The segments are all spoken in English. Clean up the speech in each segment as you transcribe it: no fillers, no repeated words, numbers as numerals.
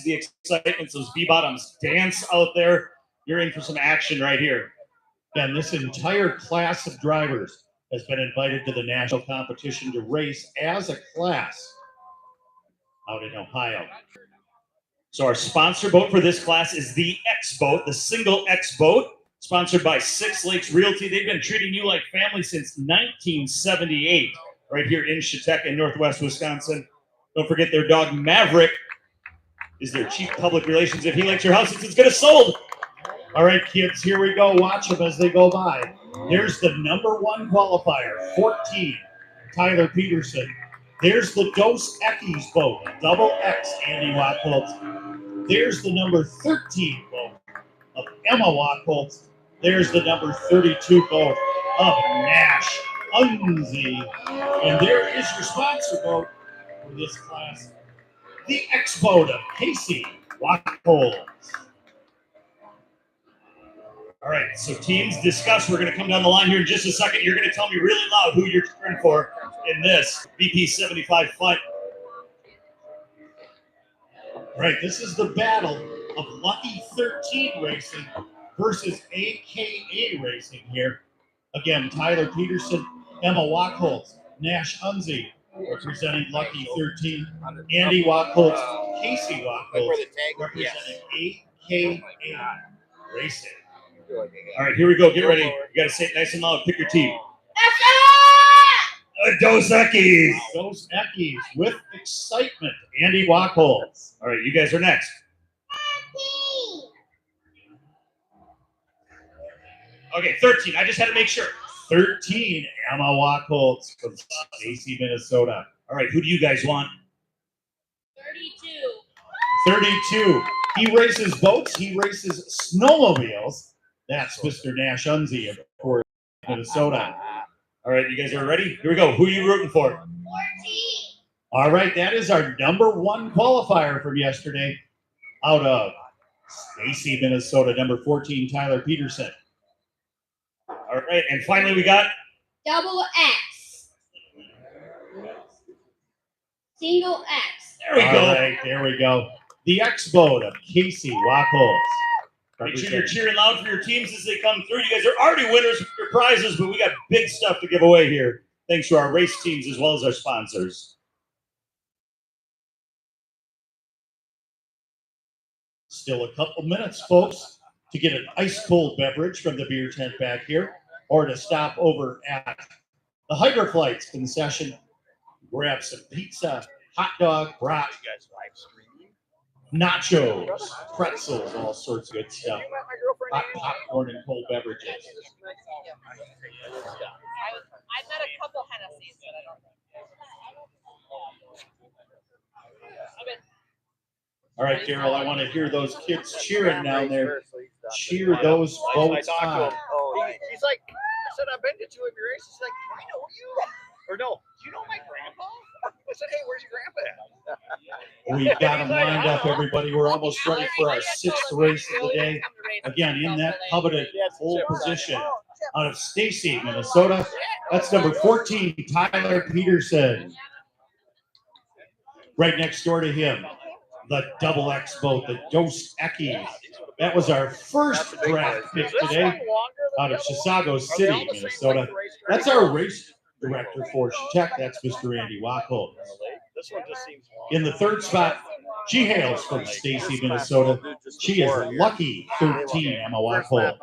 the excitement. Those V-bottoms dance out there. You're in for some action right here. And this entire class of drivers has been invited to the national competition to race as a class out in Ohio. So our sponsor boat for this class is the X boat, the single X boat, sponsored by Six Lakes Realty. They've been treating you like family since 1978, right here in Chautauqua in Northwest Wisconsin. Don't forget their dog Maverick is their chief public relations. If he likes your house, it's gonna sold. All right, kids, here we go. Watch them as they go by. There's the #1 qualifier, 14, Tyler Peterson. There's the Dos Equis boat, double X, Andy Wackholtz. There's the number 13 boat of Emma Wackholtz. There's the number 32 boat of Nash Unzi. And there is your sponsor boat for this class, the X boat of Casey Wackholtz. All right, so teams discuss. We're going to come down the line here in just a second. You're going to tell me really loud who you're cheering for in this VP 75 fight. All right, this is the battle of Lucky 13 Racing versus AKA Racing here. Again, Tyler Peterson, Emma Wackholtz, Nash Unzi representing Lucky 13, Andy Wackholtz, Casey Wackholtz representing AKA Racing. All right, here we go. Get ready. You got to say it nice and loud. Pick your team. Dos Equis. Dos Equis with excitement. Andy Wackholtz. All right, you guys are next. Okay, 13. I just had to make sure. 13, Emma Wackholtz from Stacy, Minnesota. All right, who do you guys want? 32. He races boats. He races snowmobiles. That's Mr. Nash Unzi, of course, Minnesota. All right, you guys are ready? Here we go. Who are you rooting for? 14. All right, that is our #1 qualifier from yesterday out of Stacy, Minnesota, number 14, Tyler Peterson. All right, and finally we got Double X. Single X. There we go. All right, there we go. The X boat of Casey Wackholtz. Make sure you're cheering loud for your teams as they come through. You guys are already winners of your prizes, but we got big stuff to give away here. Thanks to our race teams as well as our sponsors. Still a couple minutes, folks, to get an ice-cold beverage from the beer tent back here, or to stop over at the Hydroflights concession, grab some pizza, hot dog, brat, nachos, pretzels, all sorts of good stuff. Hot popcorn and cold beverages. I met a couple Hennessy's, but I don't know. All right, Daryl, I want to hear those kids cheering down there. Cheer those boats on. He's like, I said, I've been to 2 of your races. He's like, I know you. Or no, do you know my grandpa? I said, hey, where's your grandpa at? We've got them lined up, everybody. We're almost ready for our 6th race of the day. Again, in that coveted pole position out of Stacy, Minnesota. That's number 14, Tyler Peterson. Right next door to him, the double X boat, the Dos Equis. That was our first draft pick today out of Chisago City, Minnesota. That's our race director for Chautauqua. That's Mr. Andy Wackholtz. In the 3rd spot, she hails from Stacy, Minnesota. She is Lucky 13, Emma Wackholtz.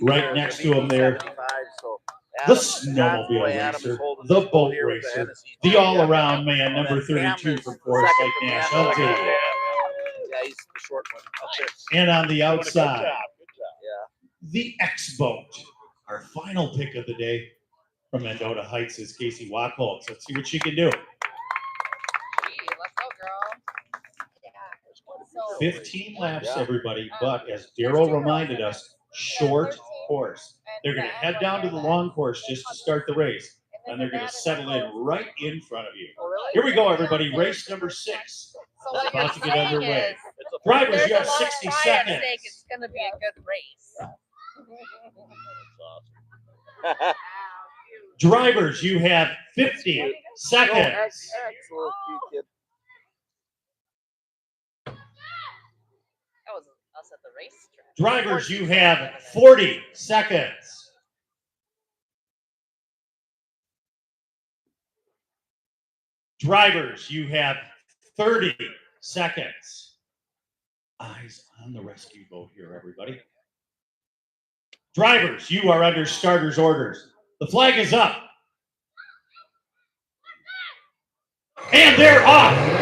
Right next to him there, the snowmobile racer, the boat racer, the all-around man, number 32 from Forest Lake Nash Unzi. And on the outside, the X boat, our final pick of the day from Mendota Heights is Casey Wackholtz. Let's see what she can do. Let's go, girl. 15 laps, everybody, but as Daryl reminded us, short course. They're going to head down to the long course just to start the race, and they're going to settle in right in front of you. Here we go, everybody. Race number 6. It's about to get underway. Drivers, you have 60 seconds. It's going to be a good race. Drivers, you have 50 seconds. the racetrack. Drivers, you have 40 seconds. Drivers, you have 30 seconds. Eyes on the rescue boat here, everybody. Drivers, you are under starter's orders. The flag is up. And they're off.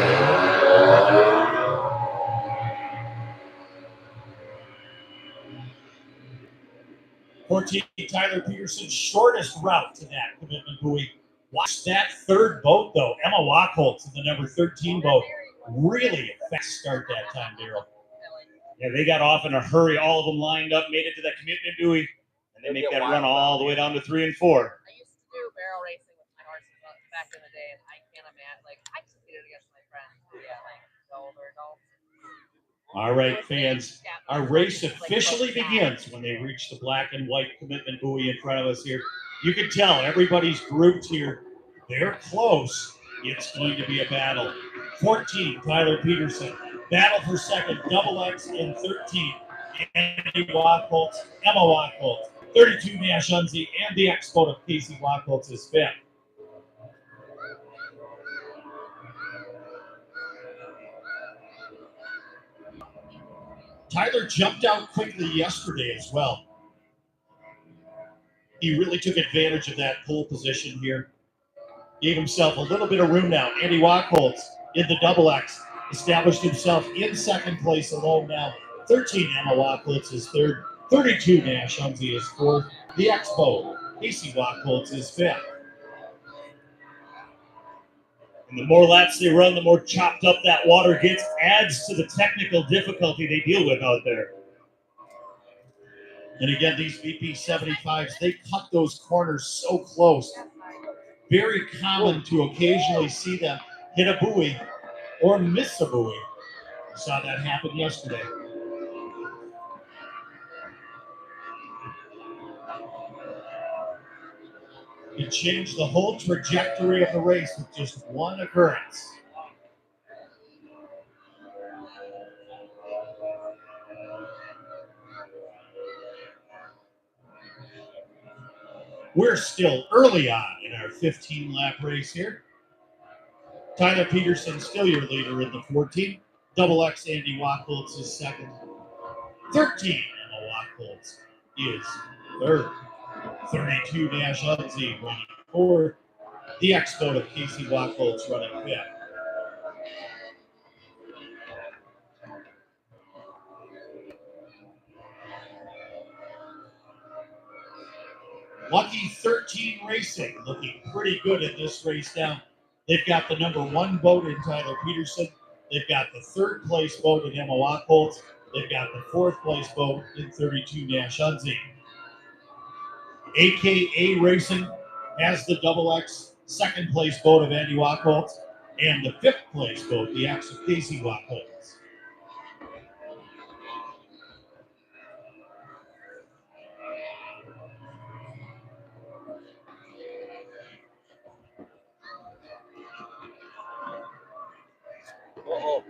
Tyler Peterson's shortest route to that commitment buoy. Watch that third boat, though. Emma Wachholtz in the number 13 boat. Really a fast start that time, Daryl. Yeah, they got off in a hurry. All of them lined up, made it to that commitment buoy, and they make that run all the way down to 3 and 4. I used to do barrel racing with my horses back in the day, and I can't imagine. Like, I just did it against my friends. Yeah, like the older adults. All right, fans. Our race officially begins when they reach the black and white commitment buoy in front of us here. You can tell everybody's grouped here. They're close. It's going to be a battle. 14, Tyler Peterson. Battle for second, double X in 13. Andy Wachholtz, Emma Wachholtz. 32, Nash Unzi, and the X boat of Casey Wachholtz is fifth. Tyler jumped out quickly yesterday as well. He really took advantage of that pole position here. Gave himself a little bit of room now. Andy Wachholtz in the double X established himself in second place alone now. 13, Emma Wachholtz is third. 32, Nash Unzi is fourth. The X boat, Casey Wachholtz is fifth. And the more laps they run, the more chopped up that water gets. Adds to the technical difficulty they deal with out there. And again, these VP75s, they cut those corners so close. Very common to occasionally see them hit a buoy or miss a buoy. We saw that happen yesterday. It changed the whole trajectory of the race with just one occurrence. We're still early on in our 15-lap race here. Tyler Peterson still your leader in the 14. Double X Andy Wachholtz is second. 13 Emma Wachholtz is third. 32 Nash Unzi running fourth. The X boat of Casey Wachholtz running fifth. Lucky 13 Racing looking pretty good in this race now. They've got the number 1 boat in Tyler Peterson. They've got the 3rd place boat in Emma Wachholtz. They've got the 4th place boat in 32 Nash Unzi. AKA Racing has the double X 2nd place boat of Andy Wachholtz and the 5th place boat, the X of Casey Wachholtz. Uh-oh.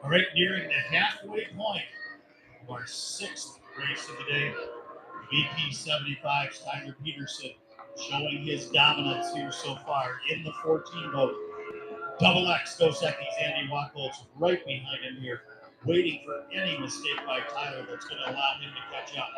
All right, nearing the halfway point of our 6th race of the day. VP75's Tyler Peterson showing his dominance here so far in the 14 boat. Double X Dos Equis Andy Wachholtz right behind him here, waiting for any mistake by Tyler that's going to allow him to catch up.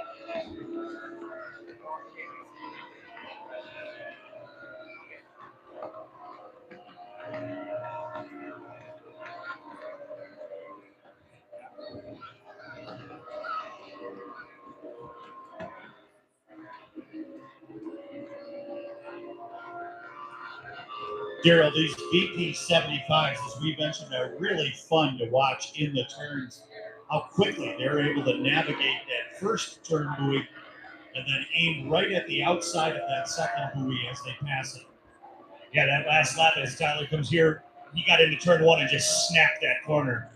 Daryl, these VP75s, as we mentioned, are really fun to watch in the turns. How quickly they're able to navigate that first turn buoy and then aim right at the outside of that second buoy as they pass it. Yeah, that last lap as Tyler comes here, he got into turn one and just snapped that corner.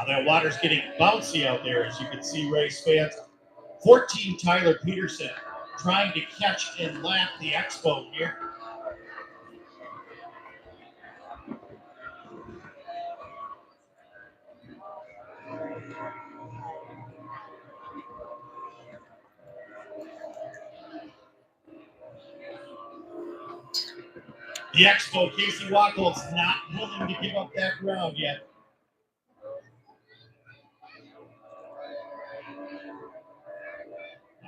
That water's getting bouncy out there, as you can see, race fans. 14 Tyler Peterson trying to catch and lap the Expo here. The Expo, Casey Wackel's not willing to give up that ground yet.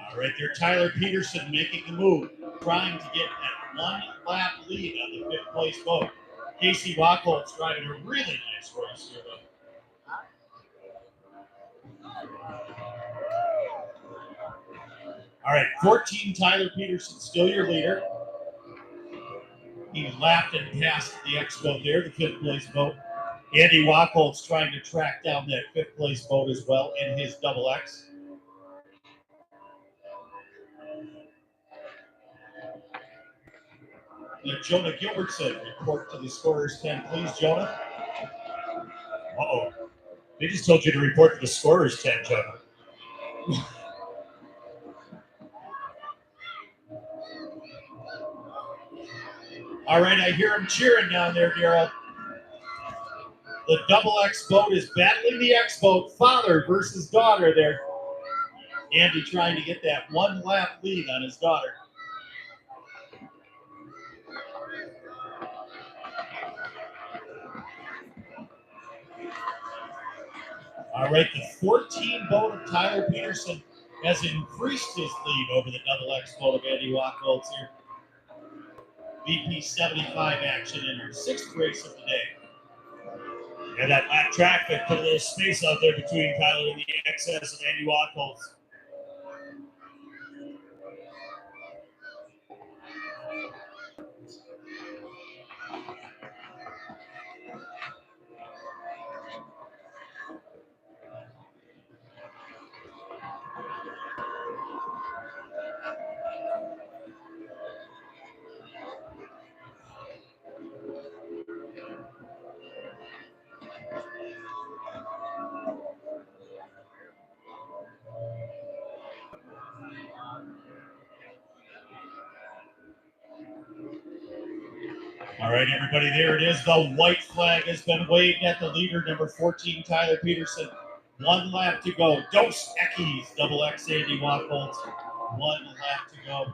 All right, there, Tyler Peterson making the move, trying to get that one lap lead on the fifth place boat. Casey Wackel's driving a really nice race here, though. All right, 14 Tyler Peterson, still your leader. He lapped and passed the Expo there, the fifth place boat. Andy Wackel's trying to track down that fifth place boat as well in his double X. Jonah Gilbertson report to the scorer's tent, please, Jonah. Uh-oh. They just told you to report to the scorer's tent, Jonah. All right, I hear him cheering down there, Daryl. The double X boat is battling the X boat, father versus daughter there. Andy trying to get that one lap lead on his daughter. All right, the 14 boat of Tyler Peterson has increased his lead over the double X boat of Andy Wackel's here. VP 75 action in our sixth race of the day. Yeah, that lap traffic put a little space out there between Tyler and the excess of Andy Wackel's. All right, everybody, there it is. The white flag has been waved at the leader, number 14, Tyler Peterson. One lap to go. Dos Equis, double X Andy Wackel. One lap to go.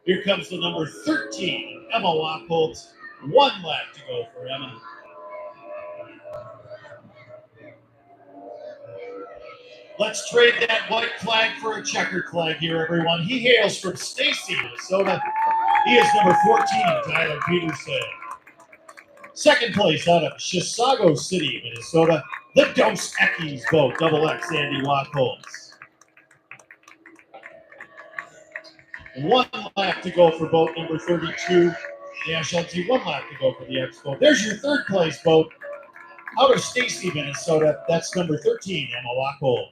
Here comes the number 13, Emma Wackel. One lap to go for Emma. Let's trade that white flag for a checkered flag here, everyone. He hails from Stacy, Minnesota. He is number 14, Tyler Peterson. Second place out of Chisago City, Minnesota, the Dos Equis boat, double X Andy Wackel. One lap to go for boat number 32, Dash LT. One lap to go for the X boat. There's your third place boat out of Stacy, Minnesota. That's number 13, Emma Wackel.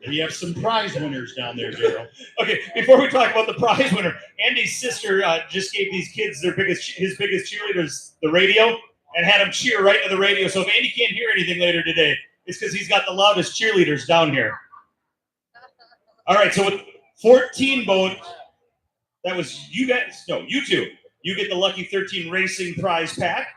We have some prize winners down there, Daryl. Okay, before we talk about the prize winner, Andy's sister just gave these kids his biggest cheerleaders the radio and had them cheer right to the radio. So if Andy can't hear anything later today, it's because he's got the loudest cheerleaders down here. All right, so with 14 boat, that was you guys. No, you two. You get the Lucky 13 Racing prize pack.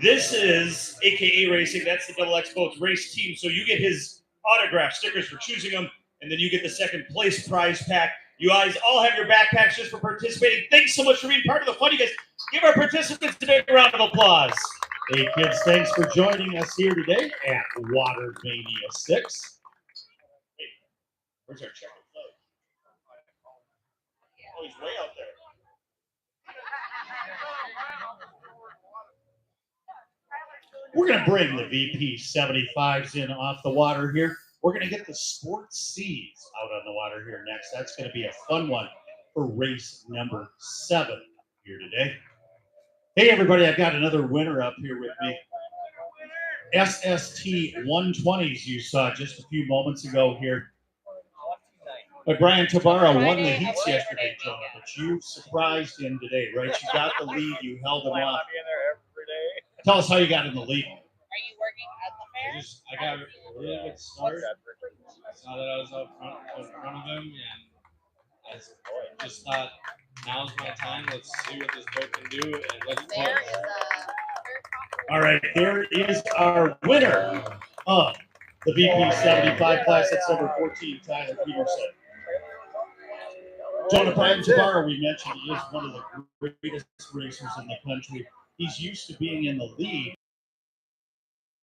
This is AKA Racing. That's the Double X Boats race team. So you get his autograph stickers for choosing them, and then you get the second place prize pack. You guys all have your backpacks just for participating. Thanks so much for being part of the fun. You guys give our participants a big round of applause. Hey, kids, thanks for joining us here today at Watermania 6. Hey, where's our checkered flag? Oh, he's way out there. We're going to bring the VP 75s in off the water here. We're going to get the Sports C's out on the water here next. That's going to be a fun one for race number 7 here today. Hey, everybody, I've got another winner up here with me. SST 120s you saw just a few moments ago here. But Brian Tabara won the heats yesterday, Jonah, but you surprised him today, right? You got the lead, you held him off. Tell us how you got in the lead. Are you working at the fair? I got a really good start. Saw that I was up front of him, and I just thought, now's my time. Let's see what this boat can do, and let's There play. is a All right, there is our winner of the VP 75 class. That's number 14, Tyler Peterson. Jonah Brian Tabara, we mentioned, is one of the greatest racers in the country. He's used to being in the lead.